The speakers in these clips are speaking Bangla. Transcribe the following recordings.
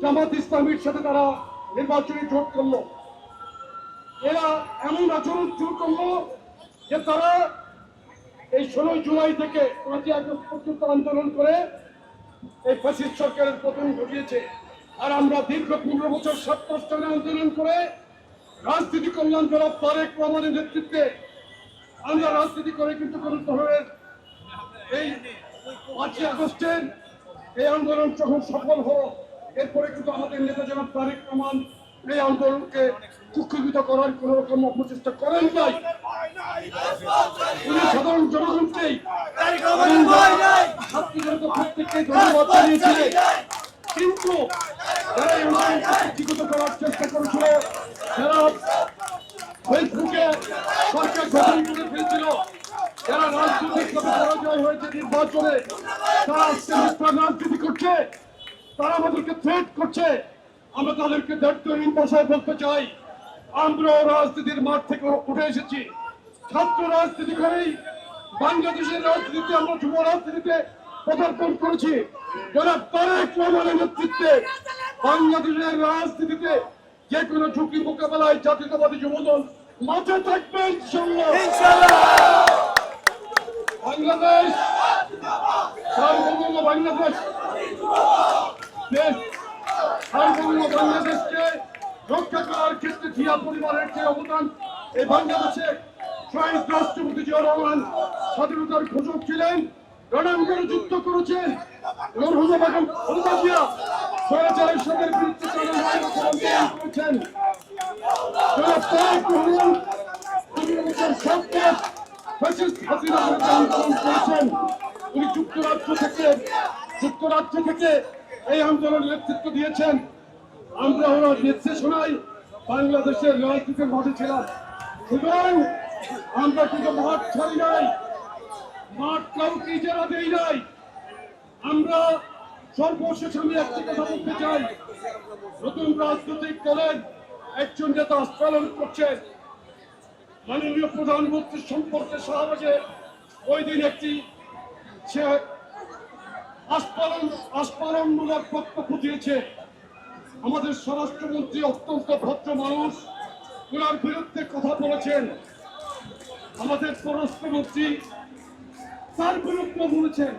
জামাত ইসলামীর সাথে তারা নির্বাচনী জোট করলো। এরা এমন আচরণ শুরু করলো যে তারা এই 16 জুলাই থেকে 5ই আগস্ট পর্যন্ত আন্দোলন করে এই ফ্যাসিস্ট সরকারের পতন ঘটিয়েছে। আর আমরা দীর্ঘ 15 বছর 7 টানা আন্দোলন করে রাজনীতি করলাম জনাব তারেক রহমানের নেতৃত্বে। আমরা রাজনীতি করে কিন্তু কোন ধরনের এই 5ই আগস্টের এই আন্দোলন যখন সফল হলো, এরপরে কিন্তু আমাদের নেতা জনাব তারেক রহমান এই আন্দোলনকে কুক্ষিগত করার কোন রকম অপচেষ্টা করেন নাই। উনি সাধারণ জনগণকেই প্রত্যেককে ধন্যবাদ জানিয়েছিলেন। কিন্তু যারা এই আন্দোলনকে কুক্ষিগত করার চেষ্টা করেছিল, যারা ফেসবুকে সরকার গঠন করে ফেলছিল, যারা রাজনৈতিকভাবে পরাজয় হয়েছে নির্বাচনে, তারা আজকে মিথ্যা রাজনীতি করছে, তারা আমাদেরকে থ্রেট করছে। আমরা তাদেরকে দায়িত্বহীন ভাষায় বলতে চাই, আমরাও রাজনীতির মাঠ থেকে উঠে এসেছি। ছাত্র রাজনীতি করেই বাংলাদেশের রাজনীতিতে, আমরা যুব রাজনীতিতে পদার্পণ করেছি। জনাব তারেক রহমানের নেতৃত্বে বাংলাদেশের রাজনীতিতে যে কোনো ঝুঁকি মোকাবেলায় জাতীয়তাবাদী যুবদল মাঠে থাকবে ইনশাআল্লাহ। বাংলাদেশ সার্বভৌম বাংলাদেশ বাংলাদেশকে রক্ষা করার ক্ষেত্রে জিয়া পরিবারের যে অবদান, এই বাংলাদেশে শহীদ রাষ্ট্রপতি জিয়া রহমান স্বাধীনতার ঘোষক ছিলেন, রণাঙ্গনে যুদ্ধ করেছেন, স্বৈরাচারের সাথে বিরুদ্ধে করেছেন। উনি যুক্তরাজ্য থেকে এই আন্দোলনের নেতৃত্ব দিয়েছেন। আমরা ওনার নির্দেশনায় বাংলাদেশের রাজনীতির মাঠে ছিলাম। সুতরাং আমরা কিন্তু মাঠ ছাড়ি নাই, মাঠ কাউকে ইজারা দেই নাই। আমরা সর্বশেষ আমি একটি কথা বলতে চাই, নতুন রাজনৈতিক দলের একজন নেতা আস্ফালন করছেন। মাননীয় প্রধানমন্ত্রীর সম্পর্কে শাহবাজে ওই দিন একটি সে আস্ফালনমূলক বক্তব্য দিয়েছে। আমাদের স্বরাষ্ট্রমন্ত্রী অত্যন্ত ভদ্র মানুষ, ওনার বিরুদ্ধে কথা বলেছেন। আমাদের পররাষ্ট্রমন্ত্রী তার বিরুদ্ধে বলেছেন।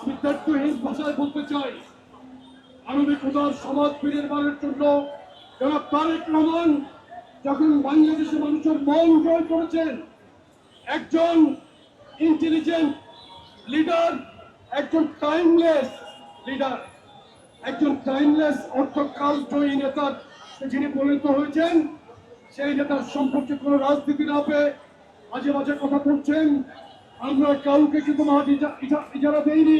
আমি দায়িত্বহীন ভাষায় বলতে চাই, মানবিকতার সমাজ বিনির্মাণের জন্য জনাব তারেক রহমান যখন বাংলাদেশের মানুষের মন জয় করেছেন, একজন ইন্টেলিজেন্ট লিডার, একজন টাইমলেস লিডার, একজন টাইমলেস অর্থকালজয়ী নেতার যিনি পরিণত হয়েছেন, সেই নেতার সম্পর্কে কোনো রাজনীতি না পেয়ে মাঝে মাঝে কথা বলছেন। আমরা কাউকে কিন্তু মাঠ ইজারা দেইনি।